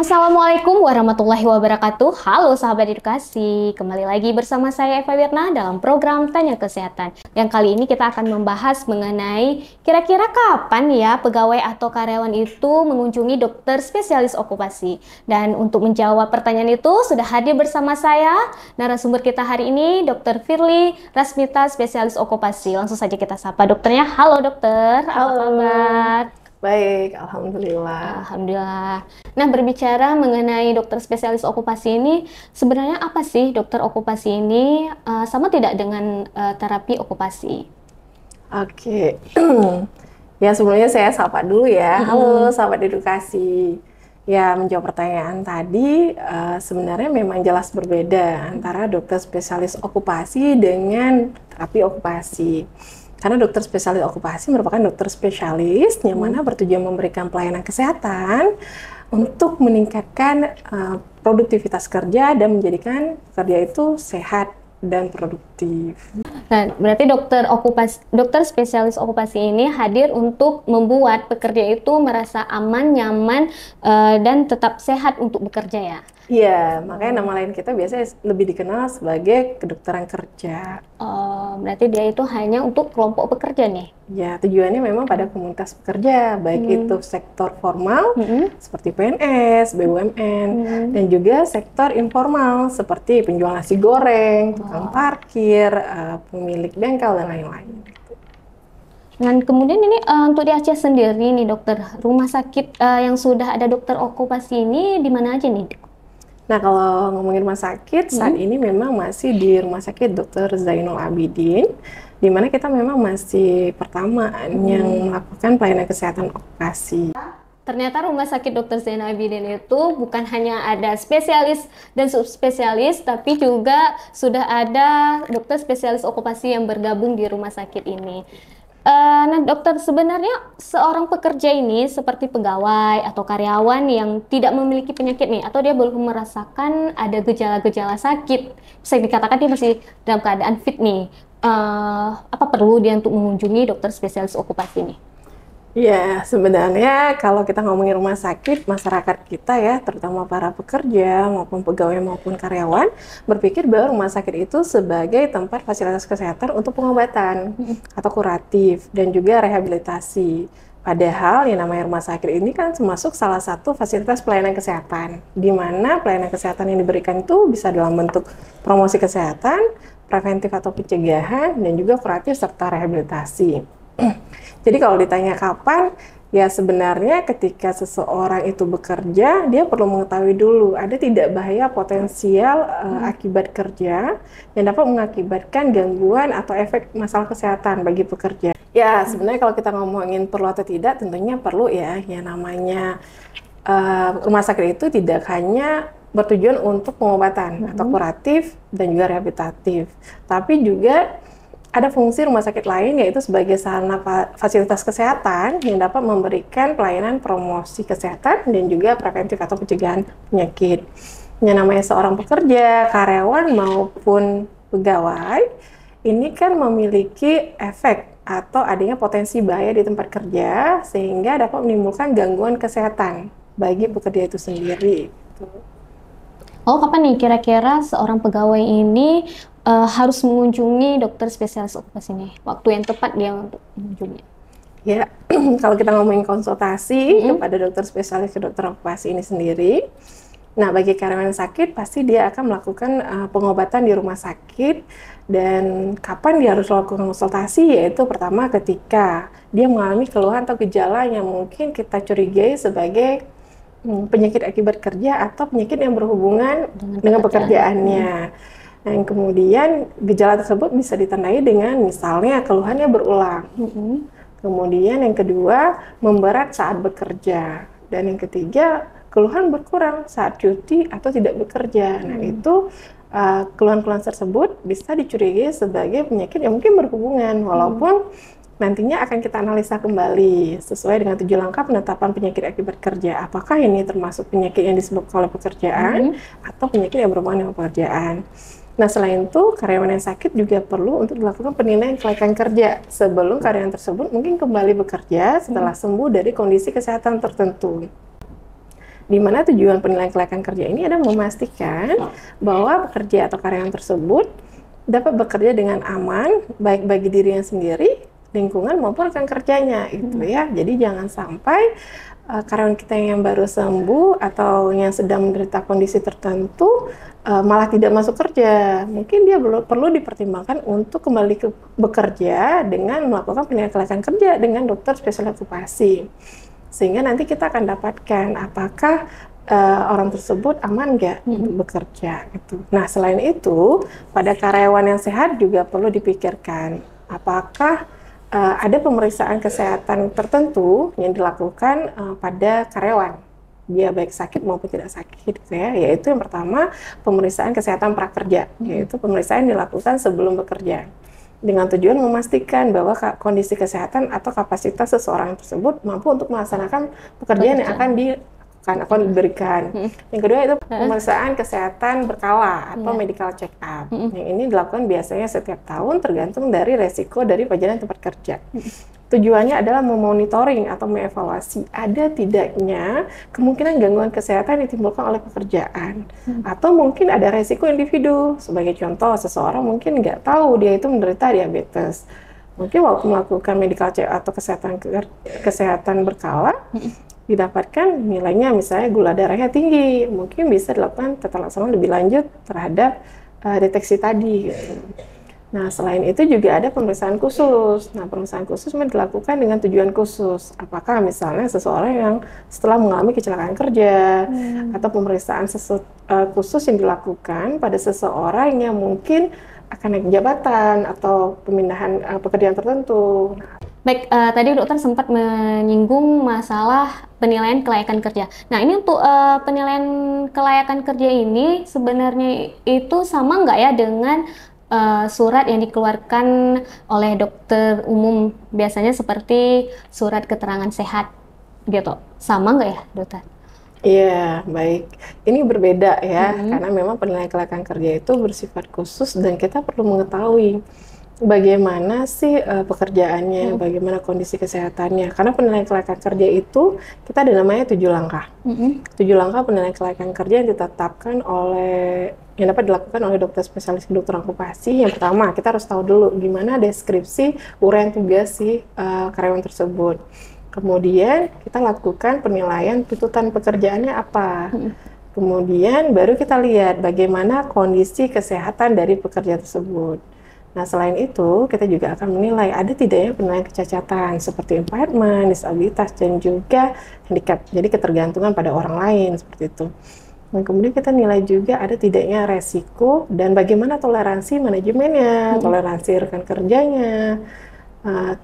Assalamualaikum warahmatullahi wabarakatuh. Halo sahabat edukasi, kembali lagi bersama saya Eva Wirna dalam program Tanya Kesehatan. Yang kali ini kita akan membahas mengenai kira-kira kapan ya pegawai atau karyawan itu mengunjungi dokter spesialis okupasi. Dan untuk menjawab pertanyaan itu sudah hadir bersama saya narasumber kita hari ini, Dr. Firly Rasmita, spesialis okupasi. Langsung saja kita sapa dokternya. Halo dokter, apa kabar? Baik, alhamdulillah. Alhamdulillah. Nah, berbicara mengenai dokter spesialis okupasi ini, sebenarnya apa sih dokter okupasi ini? Sama tidak dengan terapi okupasi? Oke, ya sebelumnya saya sapa dulu ya. Halo sahabat edukasi. Ya, menjawab pertanyaan tadi, sebenarnya memang jelas berbeda antara dokter spesialis okupasi dengan terapi okupasi. Karena dokter spesialis okupasi merupakan dokter spesialis yang mana bertujuan memberikan pelayanan kesehatan untuk meningkatkan produktivitas kerja dan menjadikan pekerja itu sehat dan produktif. Nah, berarti dokter spesialis okupasi ini hadir untuk membuat pekerja itu merasa aman, nyaman, dan tetap sehat untuk bekerja ya? Iya, makanya nama lain kita biasanya lebih dikenal sebagai kedokteran kerja. Oh, berarti dia itu hanya untuk kelompok pekerja nih? Ya, tujuannya memang pada komunitas pekerja, baik itu sektor formal seperti PNS, BUMN, dan juga sektor informal seperti penjual nasi goreng, tukang parkir, pemilik bengkel, dan lain-lain. Dan kemudian ini untuk di Aceh sendiri nih dokter, rumah sakit yang sudah ada dokter okupasi ini di mana aja nih? Nah, kalau ngomongin rumah sakit, saat ini memang masih di Rumah Sakit Dr. Zainul Abidin, di mana kita memang masih pertama yang melakukan pelayanan kesehatan okupasi. Ternyata Rumah Sakit Dr. Zainul Abidin itu bukan hanya ada spesialis dan subspesialis, tapi juga sudah ada dokter spesialis okupasi yang bergabung di rumah sakit ini. Nah dokter, sebenarnya seorang pekerja ini seperti pegawai atau karyawan yang tidak memiliki penyakit nih, atau dia belum merasakan ada gejala-gejala sakit, bisa dikatakan dia masih dalam keadaan fit nih, apa perlu dia untuk mengunjungi dokter spesialis okupasi nih? Ya, sebenarnya kalau kita ngomongin rumah sakit, masyarakat kita ya, terutama para pekerja maupun pegawai maupun karyawan, berpikir bahwa rumah sakit itu sebagai tempat fasilitas kesehatan untuk pengobatan atau kuratif dan juga rehabilitasi. Padahal yang namanya rumah sakit ini kan termasuk salah satu fasilitas pelayanan kesehatan, di mana pelayanan kesehatan yang diberikan itu bisa dalam bentuk promosi kesehatan, preventif atau pencegahan, dan juga kuratif serta rehabilitasi. Jadi kalau ditanya kapan, ya sebenarnya ketika seseorang itu bekerja, dia perlu mengetahui dulu ada tidak bahaya potensial akibat kerja yang dapat mengakibatkan gangguan atau efek masalah kesehatan bagi pekerja. Ya sebenarnya kalau kita ngomongin perlu atau tidak, tentunya perlu ya. Yang namanya rumah sakit itu tidak hanya bertujuan untuk pengobatan atau kuratif dan juga rehabilitatif, tapi juga ada fungsi rumah sakit lain yaitu sebagai sarana fasilitas kesehatan yang dapat memberikan pelayanan promosi kesehatan dan juga preventif atau pencegahan penyakit. Yang namanya seorang pekerja, karyawan maupun pegawai, ini kan memiliki efek atau adanya potensi bahaya di tempat kerja sehingga dapat menimbulkan gangguan kesehatan bagi pekerja itu sendiri. Oh, kapan nih kira-kira seorang pegawai ini harus mengunjungi dokter spesialis okupasi nih? Waktu yang tepat dia untuk mengunjungi? Ya, kalau kita ngomongin konsultasi kepada dokter spesialis ke dokter okupasi ini sendiri, nah bagi karyawan sakit pasti dia akan melakukan pengobatan di rumah sakit. Dan kapan dia harus melakukan konsultasi? Yaitu pertama ketika dia mengalami keluhan atau gejala yang mungkin kita curigai sebagai penyakit akibat kerja atau penyakit yang berhubungan dengan pekerjaannya. Dan kemudian gejala tersebut bisa ditandai dengan misalnya keluhannya berulang. Kemudian yang kedua, memberat saat bekerja. Dan yang ketiga, keluhan berkurang saat cuti atau tidak bekerja. Nah itu keluhan-keluhan tersebut bisa dicurigai sebagai penyakit yang mungkin berhubungan, walaupun nantinya akan kita analisa kembali sesuai dengan 7 langkah penetapan penyakit akibat kerja. Apakah ini termasuk penyakit yang disebabkan oleh pekerjaan atau penyakit yang berhubungan dengan pekerjaan. Nah, selain itu, karyawan yang sakit juga perlu untuk dilakukan penilaian kelayakan kerja sebelum karyawan tersebut mungkin kembali bekerja setelah sembuh dari kondisi kesehatan tertentu. Di mana tujuan penilaian kelayakan kerja ini adalah memastikan bahwa pekerja atau karyawan tersebut dapat bekerja dengan aman, baik bagi dirinya sendiri, lingkungan maupun rekan kerjanya, gitu ya. Jadi jangan sampai karyawan kita yang baru sembuh atau yang sedang menderita kondisi tertentu malah tidak masuk kerja. Mungkin dia perlu dipertimbangkan untuk kembali bekerja dengan melakukan penilaian kelayakan kerja dengan dokter spesialis okupasi. Sehingga nanti kita akan dapatkan apakah orang tersebut aman nggak untuk bekerja gitu. Nah, selain itu, pada karyawan yang sehat juga perlu dipikirkan apakah ada pemeriksaan kesehatan tertentu yang dilakukan pada karyawan, dia baik sakit maupun tidak sakit, gitu ya. Yaitu yang pertama, pemeriksaan kesehatan prakerja, yaitu pemeriksaan yang dilakukan sebelum bekerja, dengan tujuan memastikan bahwa kondisi kesehatan atau kapasitas seseorang tersebut mampu untuk melaksanakan pekerjaan yang akan diberikan. Yang kedua itu pemeriksaan kesehatan berkala atau medical check up. Yang ini dilakukan biasanya setiap tahun tergantung dari resiko dari perjalanan tempat kerja. Tujuannya adalah memonitoring atau mengevaluasi ada tidaknya kemungkinan gangguan kesehatan yang ditimbulkan oleh pekerjaan. Atau mungkin ada resiko individu. Sebagai contoh, seseorang mungkin nggak tahu dia itu menderita diabetes. Mungkin waktu melakukan medical check atau kesehatan berkala, didapatkan nilainya misalnya gula darahnya tinggi. Mungkin bisa dilakukan tata laksana lebih lanjut terhadap deteksi tadi, gitu. Nah, selain itu juga ada pemeriksaan khusus. Nah, pemeriksaan khusus dilakukan dengan tujuan khusus. Apakah misalnya seseorang yang setelah mengalami kecelakaan kerja, atau pemeriksaan khusus yang dilakukan pada seseorang yang mungkin akan naik jabatan atau pemindahan pekerjaan tertentu. Baik, tadi dokter sempat menyinggung masalah penilaian kelayakan kerja. Nah, ini untuk penilaian kelayakan kerja ini sebenarnya itu sama nggak ya dengan surat yang dikeluarkan oleh dokter umum biasanya seperti surat keterangan sehat gitu, sama nggak ya dokter? Iya, baik. Ini berbeda ya, karena memang penilaian kelayakan kerja itu bersifat khusus dan kita perlu mengetahui bagaimana sih pekerjaannya, bagaimana kondisi kesehatannya. Karena penilaian kelayakan kerja itu kita ada namanya 7 langkah. 7 langkah penilaian kelayakan kerja yang ditetapkan yang dapat dilakukan oleh dokter spesialis kedokteran okupasi. Yang pertama, kita harus tahu dulu gimana deskripsi uraian tugas si karyawan tersebut. Kemudian kita lakukan penilaian tuntutan pekerjaannya apa. Kemudian baru kita lihat bagaimana kondisi kesehatan dari pekerja tersebut. Nah, selain itu, kita juga akan menilai ada tidaknya penilaian kecacatan seperti impairment, disabilitas, dan juga handicap. Jadi ketergantungan pada orang lain, seperti itu. Dan kemudian kita nilai juga ada tidaknya resiko dan bagaimana toleransi manajemennya, toleransi rekan kerjanya.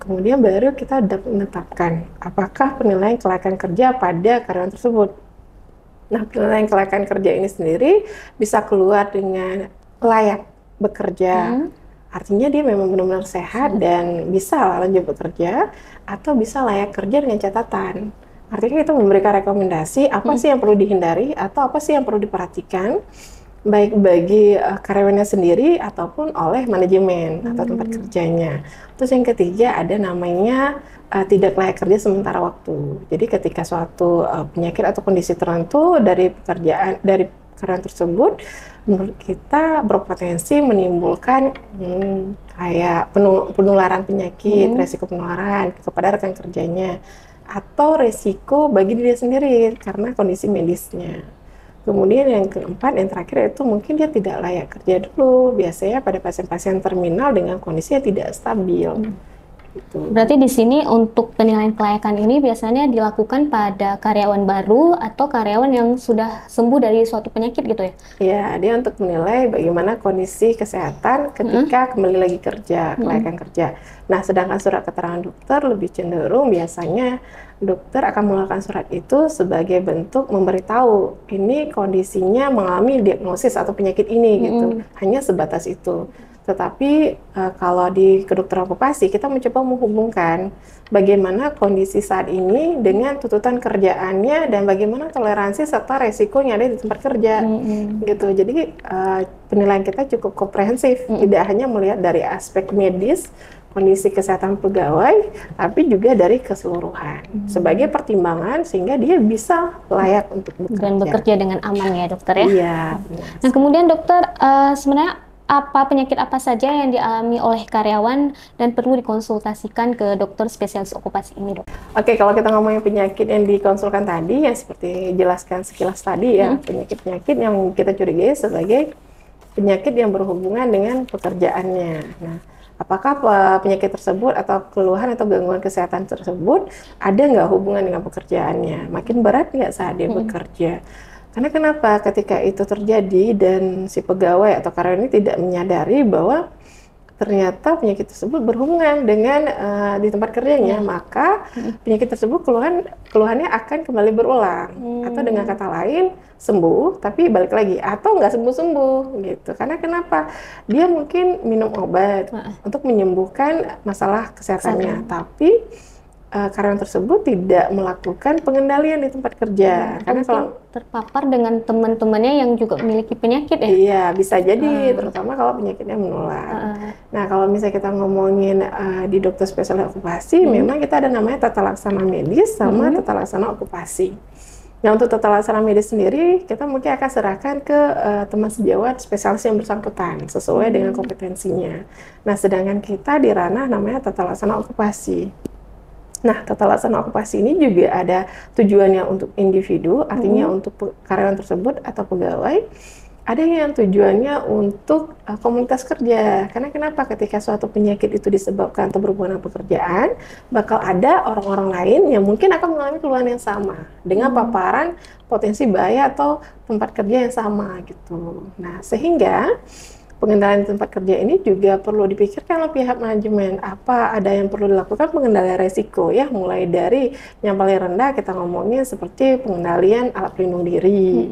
Kemudian baru kita dapat menetapkan apakah penilaian kelayakan kerja pada karyawan tersebut. Nah, penilaian kelayakan kerja ini sendiri bisa keluar dengan layak bekerja, artinya dia memang benar-benar sehat dan bisa lanjut bekerja, atau bisa layak kerja dengan catatan. Artinya kita memberikan rekomendasi apa sih yang perlu dihindari atau apa sih yang perlu diperhatikan, baik bagi karyawannya sendiri ataupun oleh manajemen atau tempat kerjanya. Terus yang ketiga ada namanya tidak layak kerja sementara waktu. Jadi ketika suatu penyakit atau kondisi tertentu dari karyawan tersebut menurut kita berpotensi menimbulkan kayak penularan penyakit, resiko penularan kepada rekan kerjanya, atau resiko bagi diri sendiri karena kondisi medisnya. Kemudian yang keempat, yang terakhir itu mungkin dia tidak layak kerja dulu, biasanya pada pasien-pasien terminal dengan kondisi yang tidak stabil. Gitu. Berarti di sini untuk penilaian kelayakan ini biasanya dilakukan pada karyawan baru atau karyawan yang sudah sembuh dari suatu penyakit gitu ya? Ya, dia untuk menilai bagaimana kondisi kesehatan ketika kembali lagi kerja, kelayakan kerja. Nah, sedangkan surat keterangan dokter lebih cenderung biasanya dokter akan mengeluarkan surat itu sebagai bentuk memberitahu ini kondisinya mengalami diagnosis atau penyakit ini gitu. Hanya sebatas itu. Tetapi kalau di kedokteran okupasi kita mencoba menghubungkan bagaimana kondisi saat ini dengan tuntutan kerjaannya dan bagaimana toleransi serta resiko yang ada di tempat kerja gitu. Jadi penilaian kita cukup komprehensif, tidak hanya melihat dari aspek medis, kondisi kesehatan pegawai, tapi juga dari keseluruhan sebagai pertimbangan sehingga dia bisa layak untuk bekerja. Dan bekerja dengan aman ya dokter ya? Iya. Nah kemudian dokter, sebenarnya penyakit apa saja yang dialami oleh karyawan dan perlu dikonsultasikan ke dokter spesialis okupasi ini, dok? Oke, kalau kita ngomongin penyakit yang dikonsulkan tadi, ya seperti jelaskan sekilas tadi ya, penyakit-penyakit yang kita curigai sebagai penyakit yang berhubungan dengan pekerjaannya. Nah, apakah penyakit tersebut atau keluhan atau gangguan kesehatan tersebut ada nggak hubungan dengan pekerjaannya? Makin berat nggak saat dia bekerja? Karena kenapa? Ketika itu terjadi dan si pegawai atau karyawan ini tidak menyadari bahwa ternyata penyakit tersebut berhubungan dengan di tempat kerjanya, maka penyakit tersebut keluhannya akan kembali berulang. Atau dengan kata lain, sembuh tapi balik lagi, atau nggak sembuh-sembuh gitu. Karena kenapa? Dia mungkin minum obat untuk menyembuhkan masalah kesehatannya, tapi karyawan tersebut tidak melakukan pengendalian di tempat kerja. Karena kalau terpapar dengan teman-temannya yang juga memiliki penyakit ya? Iya, bisa jadi, terutama kalau penyakitnya menular. Nah, kalau misalnya kita ngomongin di dokter spesialis okupasi, memang kita ada namanya tata laksana medis sama tata laksana okupasi. Nah, untuk tata laksana medis sendiri, kita mungkin akan serahkan ke teman sejawat spesialis yang bersangkutan, sesuai dengan kompetensinya. Nah, sedangkan kita di ranah namanya tata laksana okupasi. Nah, tata laksana okupasi ini juga ada tujuannya untuk individu, artinya untuk karyawan tersebut atau pegawai. Ada yang tujuannya untuk komunitas kerja. Karena kenapa? Ketika suatu penyakit itu disebabkan atau berhubungan dengan pekerjaan, bakal ada orang-orang lain yang mungkin akan mengalami keluhan yang sama dengan paparan potensi bahaya atau tempat kerja yang sama gitu. Nah, sehingga pengendalian di tempat kerja ini juga perlu dipikirkan oleh pihak manajemen. Apa ada yang perlu dilakukan pengendalian resiko ya, mulai dari yang paling rendah kita ngomongin seperti pengendalian alat pelindung diri,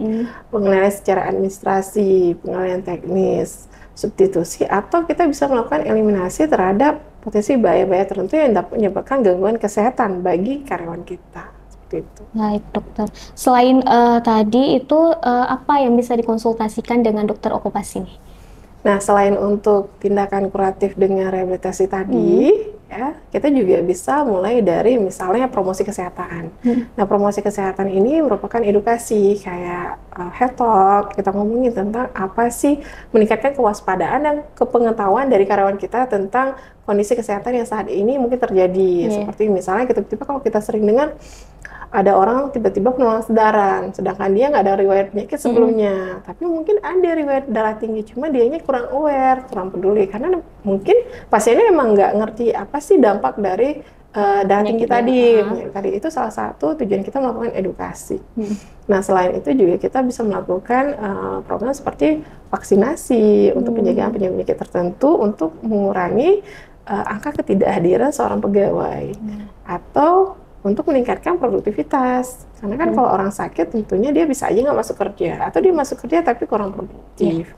pengendalian secara administrasi, pengendalian teknis, substitusi, atau kita bisa melakukan eliminasi terhadap potensi bahaya-bahaya tertentu yang dapat menyebabkan gangguan kesehatan bagi karyawan kita. Itu. Baik dokter. Selain tadi itu apa yang bisa dikonsultasikan dengan dokter okupasi nih? Nah, selain untuk tindakan kuratif dengan rehabilitasi tadi, ya, kita juga bisa mulai dari misalnya promosi kesehatan. Nah, promosi kesehatan ini merupakan edukasi kayak health talk, kita ngomongin tentang apa sih, meningkatkan kewaspadaan dan kepengetahuan dari karyawan kita tentang kondisi kesehatan yang saat ini mungkin terjadi. Seperti misalnya tiba-tiba kalau kita sering dengar ada orang tiba-tiba penurunan sedaran, sedangkan dia nggak ada riwayat penyakit sebelumnya, tapi mungkin ada riwayat darah tinggi, cuma dianya kurang aware, kurang peduli, karena mungkin pasiennya emang nggak ngerti apa sih dampak dari darah tinggi tadi. Tadi itu salah satu tujuan kita melakukan edukasi. Nah, selain itu juga kita bisa melakukan program seperti vaksinasi untuk penjagaan penyakit tertentu untuk mengurangi angka ketidakhadiran seorang pegawai, atau untuk meningkatkan produktivitas. Karena kan kalau orang sakit tentunya dia bisa aja nggak masuk kerja, atau dia masuk kerja tapi kurang produktif.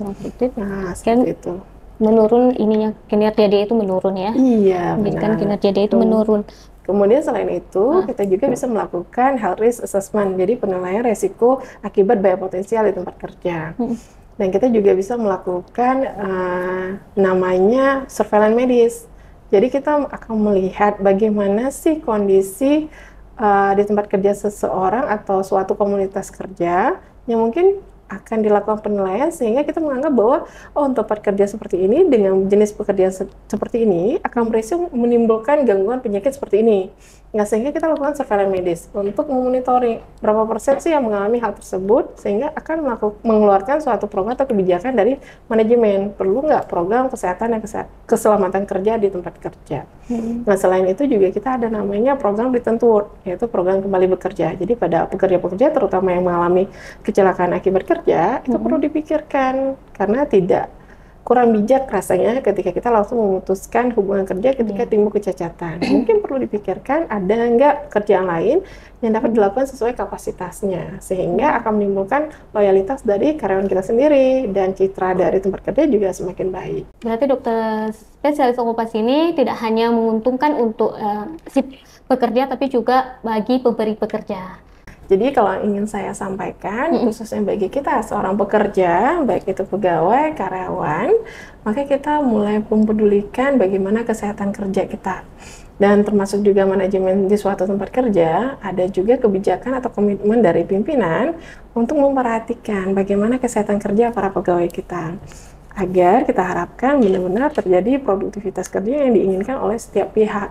Nah, seperti itu. Menurun ininya, kinerja dia itu menurun ya? Iya, benar. Kinerja dia itu menurun. Kemudian selain itu, kita juga bisa melakukan health risk assessment, jadi penilaian resiko akibat bahaya potensial di tempat kerja. Dan kita juga bisa melakukan namanya surveillance medis. Jadi kita akan melihat bagaimana sih kondisi di tempat kerja seseorang atau suatu komunitas kerja yang mungkin akan dilakukan penilaian, sehingga kita menganggap bahwa untuk tempat kerja seperti ini dengan jenis pekerjaan seperti ini akan berisiko menimbulkan gangguan penyakit seperti ini. Nah, sehingga kita lakukan surveillance medis untuk memonitoring berapa persen sih yang mengalami hal tersebut, sehingga akan mengeluarkan suatu program atau kebijakan dari manajemen. Perlu nggak program kesehatan dan keselamatan kerja di tempat kerja. Nah, selain itu juga kita ada namanya program return to work, yaitu program kembali bekerja. Jadi pada pekerja-pekerja terutama yang mengalami kecelakaan akibat kerja, itu perlu dipikirkan, karena tidak kurang bijak rasanya ketika kita langsung memutuskan hubungan kerja ketika timbul kecacatan. Mungkin perlu dipikirkan ada nggak kerjaan lain yang dapat dilakukan sesuai kapasitasnya, sehingga akan menimbulkan loyalitas dari karyawan kita sendiri dan citra dari tempat kerja juga semakin baik. Berarti dokter spesialis okupasi ini tidak hanya menguntungkan untuk si pekerja, tapi juga bagi pemberi pekerja. Jadi kalau ingin saya sampaikan, khususnya bagi kita seorang pekerja, baik itu pegawai, karyawan, maka kita mulai mempedulikan bagaimana kesehatan kerja kita. Dan termasuk juga manajemen di suatu tempat kerja, ada juga kebijakan atau komitmen dari pimpinan untuk memperhatikan bagaimana kesehatan kerja para pegawai kita. Agar kita harapkan benar-benar terjadi produktivitas kerja yang diinginkan oleh setiap pihak.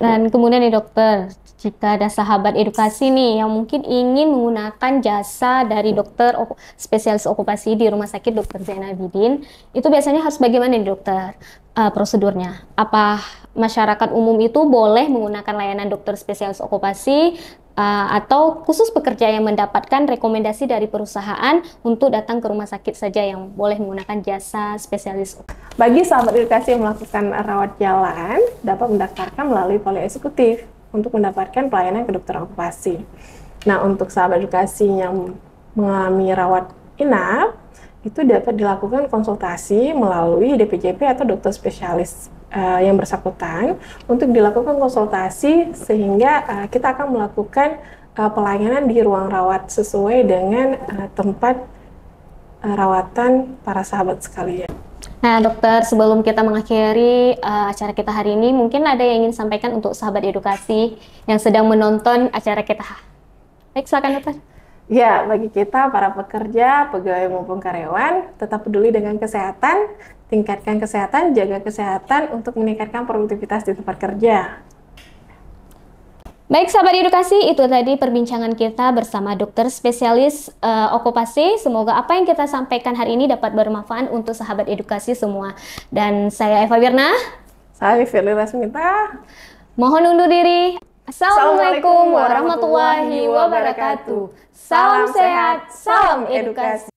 Dan kemudian nih dokter, jika ada sahabat edukasi nih yang mungkin ingin menggunakan jasa dari dokter spesialis okupasi di Rumah Sakit Dr. Zainal Abidin, itu biasanya harus bagaimana nih dokter prosedurnya? Apa masyarakat umum itu boleh menggunakan layanan dokter spesialis okupasi atau khusus pekerja yang mendapatkan rekomendasi dari perusahaan untuk datang ke rumah sakit saja yang boleh menggunakan jasa spesialis? Bagi sahabat edukasi yang melakukan rawat jalan, dapat mendaftarkan melalui poli eksekutif untuk mendapatkan pelayanan kedokteran okupasi. Nah, untuk sahabat edukasi yang mengalami rawat inap, itu dapat dilakukan konsultasi melalui DPJP atau dokter spesialis yang bersangkutan untuk dilakukan konsultasi sehingga kita akan melakukan pelayanan di ruang rawat sesuai dengan tempat rawatan para sahabat sekalian. Nah dokter, sebelum kita mengakhiri acara kita hari ini, mungkin ada yang ingin sampaikan untuk sahabat edukasi yang sedang menonton acara kita. Baik, silakan dokter. Ya, bagi kita para pekerja, pegawai maupun karyawan, tetap peduli dengan kesehatan, tingkatkan kesehatan, jaga kesehatan untuk meningkatkan produktivitas di tempat kerja. Baik sahabat edukasi, itu tadi perbincangan kita bersama dokter spesialis okupasi. Semoga apa yang kita sampaikan hari ini dapat bermanfaat untuk sahabat edukasi semua. Dan saya Eva Wirna. Saya Firly Rasmita. Mohon undur diri. Assalamualaikum warahmatullahi wabarakatuh. Salam sehat, salam edukasi.